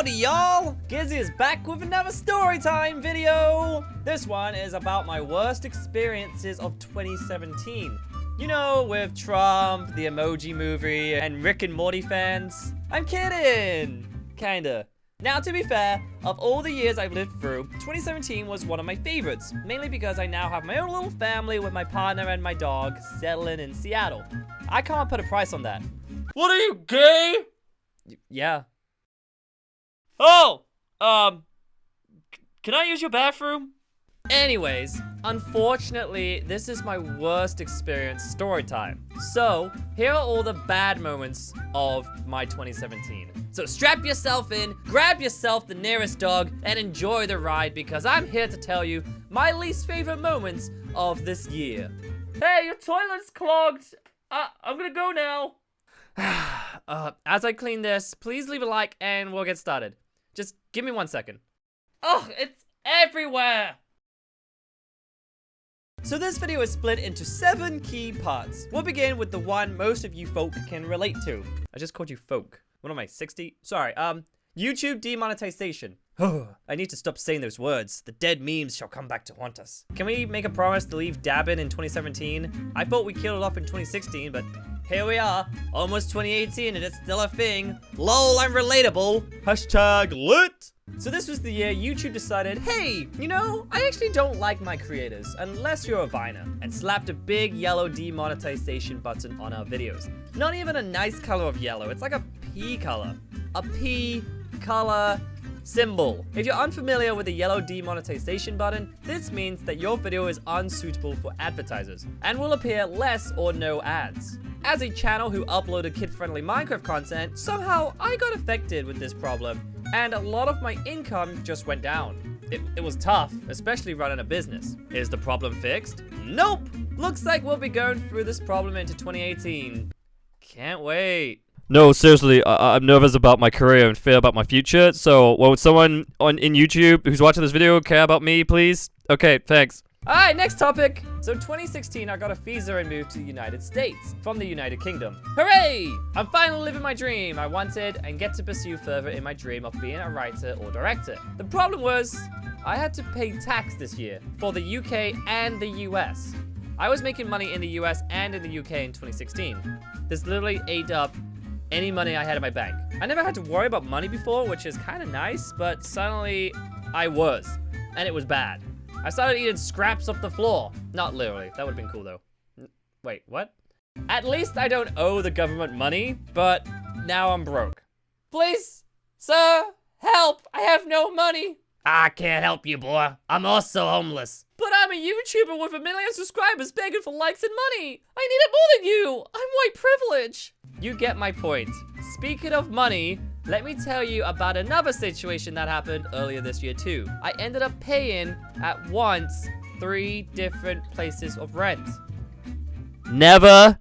Howdy y'all! Gizzy is back with another story time video! This one is about my worst experiences of 2017. You know, with Trump, the Emoji Movie, and Rick and Morty fans. I'm kidding! Kinda. Now, to be fair, of all the years I've lived through, 2017 was one of my favorites, mainly because I now have my own little family with my partner and my dog settling in Seattle. I can't put a price on that. What are you, gay? Yeah. Oh! Can I use your bathroom? Anyways, unfortunately, this is my worst experience story time. So, here are all the bad moments of my 2017. So strap yourself in, grab yourself the nearest dog, and enjoy the ride because I'm here to tell you my least favorite moments of this year. Hey, your toilet's clogged. I'm gonna go now. As I clean this, please leave a like and we'll get started. Just give me 1 second. Oh, it's everywhere. So this video is split into 7 key parts. We'll begin with the one most of you folk can relate to. I just called you folk. What am I, 60? Sorry, YouTube demonetization. I need to stop saying those words. The dead memes shall come back to haunt us. Can we make a promise to leave dabbing in 2017? I thought we killed it off in 2016, but here we are. Almost 2018 and it's still a thing. LOL, I'm relatable. Hashtag lit. So this was the year YouTube decided, hey, you know, I actually don't like my creators unless you're a Viner, and slapped a big yellow demonetization button on our videos. Not even a nice color of yellow, it's like a pea color. A pea color symbol. If you're unfamiliar with the yellow demonetization button, this means that your video is unsuitable for advertisers and will appear less or no ads. As a channel who uploaded kid-friendly Minecraft content, somehow I got affected with this problem, and a lot of my income just went down. It was tough, especially running a business. Is the problem fixed? Nope! Looks like we'll be going through this problem into 2018. Can't wait. No, seriously, I'm nervous about my career and fear about my future, so would someone in YouTube who's watching this video care about me, please? Okay, thanks. Alright, next topic. So 2016, I got a visa and moved to the United States from the United Kingdom. Hooray! I'm finally living my dream I wanted and get to pursue further in my dream of being a writer or director. The problem was, I had to pay tax this year for the UK and the US. I was making money in the US and in the UK in 2016. This literally ate up any money I had in my bank. I never had to worry about money before, which is kind of nice, but suddenly I was, and it was bad. I started eating scraps off the floor. Not literally, that would have been cool though. Wait, what? At least I don't owe the government money, but now I'm broke. Please, sir, help, I have no money. I can't help you, boy. I'm also homeless. But I'm a YouTuber with 1 million subscribers begging for likes and money. I need it more than you. I'm white privilege. You get my point. Speaking of money, let me tell you about another situation that happened earlier this year too. I ended up paying, at once, 3 different places of rent. Never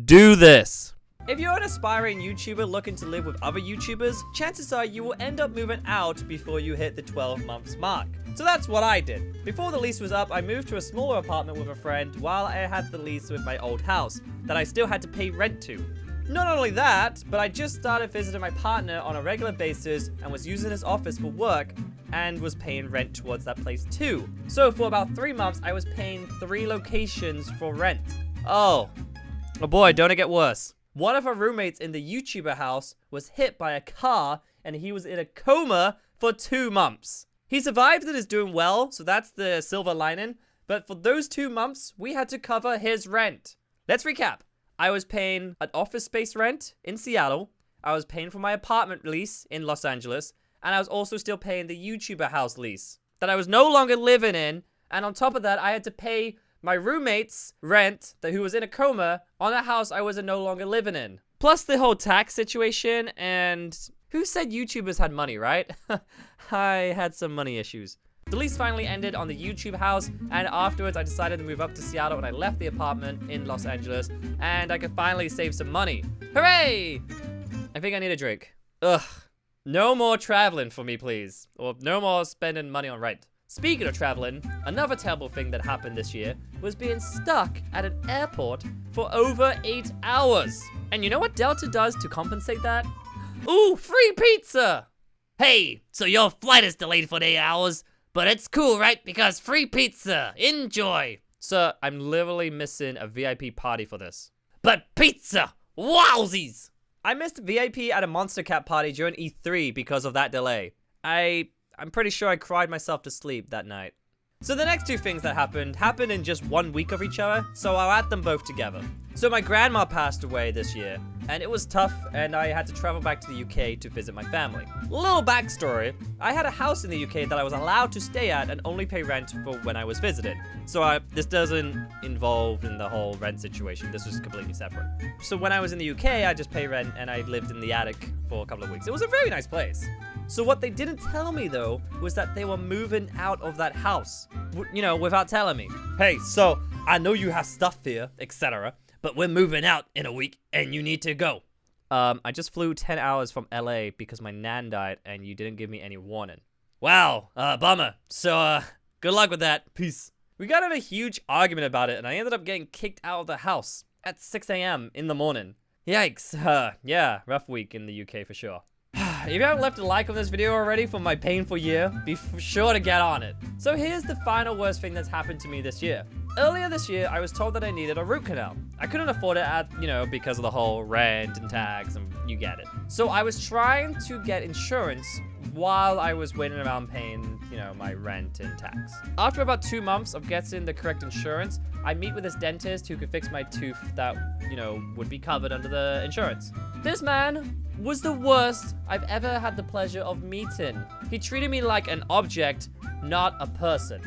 do this. If you're an aspiring YouTuber looking to live with other YouTubers, chances are you will end up moving out before you hit the 12 months mark. So that's what I did. Before the lease was up, I moved to a smaller apartment with a friend while I had the lease with my old house that I still had to pay rent to. Not only that, but I just started visiting my partner on a regular basis and was using his office for work and was paying rent towards that place too. So for about 3 months, I was paying 3 locations for rent. Oh boy, don't it get worse. One of our roommates in the YouTuber house was hit by a car and he was in a coma for 2 months. He survived and is doing well, so that's the silver lining, but for those 2 months, we had to cover his rent. Let's recap. I was paying an office space rent in Seattle, I was paying for my apartment lease in Los Angeles, and I was also still paying the YouTuber house lease that I was no longer living in, and on top of that, I had to pay my roommate's rent, who was in a coma, on a house I was no longer living in. Plus the whole tax situation, and who said YouTubers had money, right? I had some money issues. The lease finally ended on the YouTube house, and afterwards I decided to move up to Seattle and I left the apartment in Los Angeles, and I could finally save some money. Hooray! I think I need a drink. Ugh. No more traveling for me, please. Or no more spending money on rent. Speaking of traveling, another terrible thing that happened this year was being stuck at an airport for over 8 hours. And you know what Delta does to compensate that? Ooh, free pizza! Hey, so your flight is delayed for 8 hours, but it's cool, right? Because free pizza. Enjoy. Sir, I'm literally missing a VIP party for this. But pizza! Wowsies! I missed VIP at a Monster Cat party during E3 because of that delay. I'm pretty sure I cried myself to sleep that night. So the next two things that happened in just 1 week of each other, so I'll add them both together. So my grandma passed away this year, and it was tough, and I had to travel back to the UK to visit my family. Little backstory, I had a house in the UK that I was allowed to stay at and only pay rent for when I was visited. So this doesn't involve in the whole rent situation, this was completely separate. So when I was in the UK, I just pay rent and I lived in the attic for a couple of weeks. It was a very nice place. So what they didn't tell me though, was that they were moving out of that house. You know, without telling me. Hey, so I know you have stuff here, etc. But we're moving out in a week and you need to go. I just flew 10 hours from LA because my nan died and you didn't give me any warning. Wow, bummer. So, good luck with that. Peace. We got in a huge argument about it and I ended up getting kicked out of the house at 6 a.m. in the morning. Yikes. Yeah, rough week in the UK for sure. If you haven't left a like on this video already for my painful year, be sure to get on it. So here's the final worst thing that's happened to me this year. Earlier this year, I was told that I needed a root canal. I couldn't afford it because of the whole rent and tax, and you get it. So I was trying to get insurance while I was waiting around paying, my rent and tax. After about 2 months of getting the correct insurance, I meet with this dentist who could fix my tooth that, would be covered under the insurance. This man was the worst I've ever had the pleasure of meeting. He treated me like an object, not a person.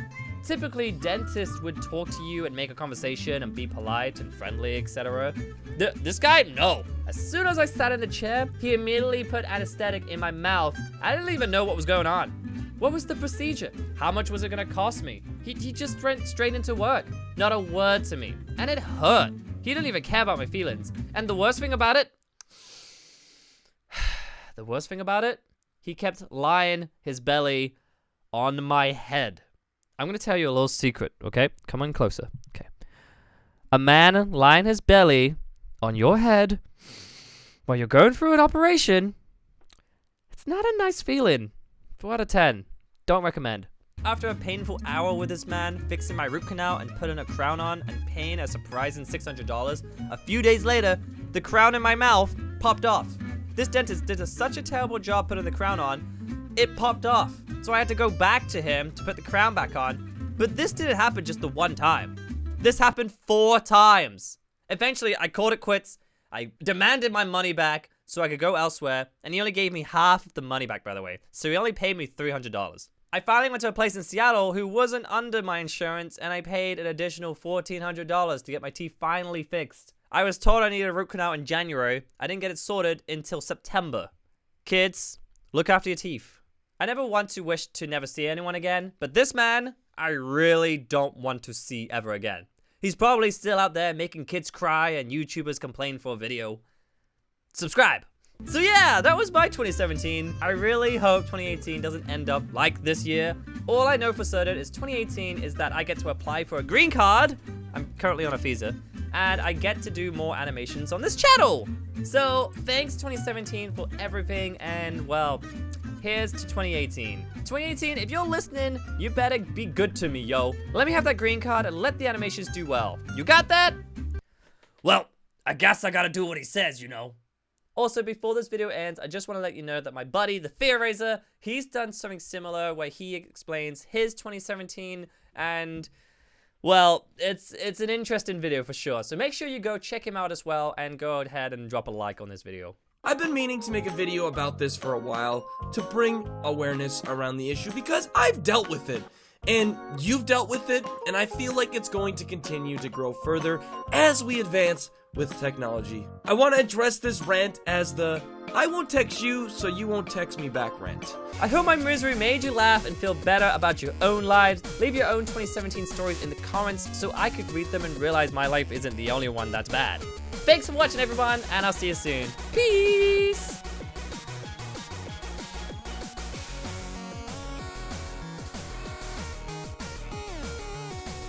Typically, dentists would talk to you and make a conversation and be polite and friendly, etc. This guy, no. As soon as I sat in the chair, he immediately put anesthetic in my mouth. I didn't even know what was going on. What was the procedure? How much was it gonna cost me? He just went straight into work. Not a word to me. And it hurt. He didn't even care about my feelings. And the worst thing about it, he kept lying his belly on my head. I'm gonna tell you a little secret, okay? Come on closer, okay? A man lying his belly on your head while you're going through an operation, it's not a nice feeling. 4 out of 10, don't recommend. After a painful hour with this man, fixing my root canal and putting a crown on and paying a surprising $600, a few days later, the crown in my mouth popped off. This dentist did such a terrible job putting the crown on, it popped off. So I had to go back to him to put the crown back on. But this didn't happen just the one time. This happened 4 times. Eventually, I called it quits. I demanded my money back so I could go elsewhere. And he only gave me half of the money back, by the way. So he only paid me $300. I finally went to a place in Seattle who wasn't under my insurance. And I paid an additional $1,400 to get my teeth finally fixed. I was told I needed a root canal in January. I didn't get it sorted until September. Kids, look after your teeth. I never want to wish to never see anyone again, but this man, I really don't want to see ever again. He's probably still out there making kids cry and YouTubers complain for a video. Subscribe. So yeah, that was my 2017. I really hope 2018 doesn't end up like this year. All I know for certain is 2018 is that I get to apply for a green card. I'm currently on a visa. And I get to do more animations on this channel. So thanks 2017 for everything, and well, here's to 2018. 2018, if you're listening, you better be good to me, yo. Let me have that green card and let the animations do well. You got that? Well, I guess I gotta do what he says, Also, before this video ends, I just want to let you know that my buddy, TheFearRaiser, he's done something similar where he explains his 2017 and... well, it's an interesting video for sure, so make sure you go check him out as well and go ahead and drop a like on this video. I've been meaning to make a video about this for a while to bring awareness around the issue because I've dealt with it and you've dealt with it, and I feel like it's going to continue to grow further as we advance with technology. I want to address this rant as the I won't text you so you won't text me back rant. I hope my misery made you laugh and feel better about your own lives. Leave your own 2017 stories in the comments so I could read them and realize my life isn't the only one that's bad. Thanks for watching everyone, and I'll see you soon. Peace!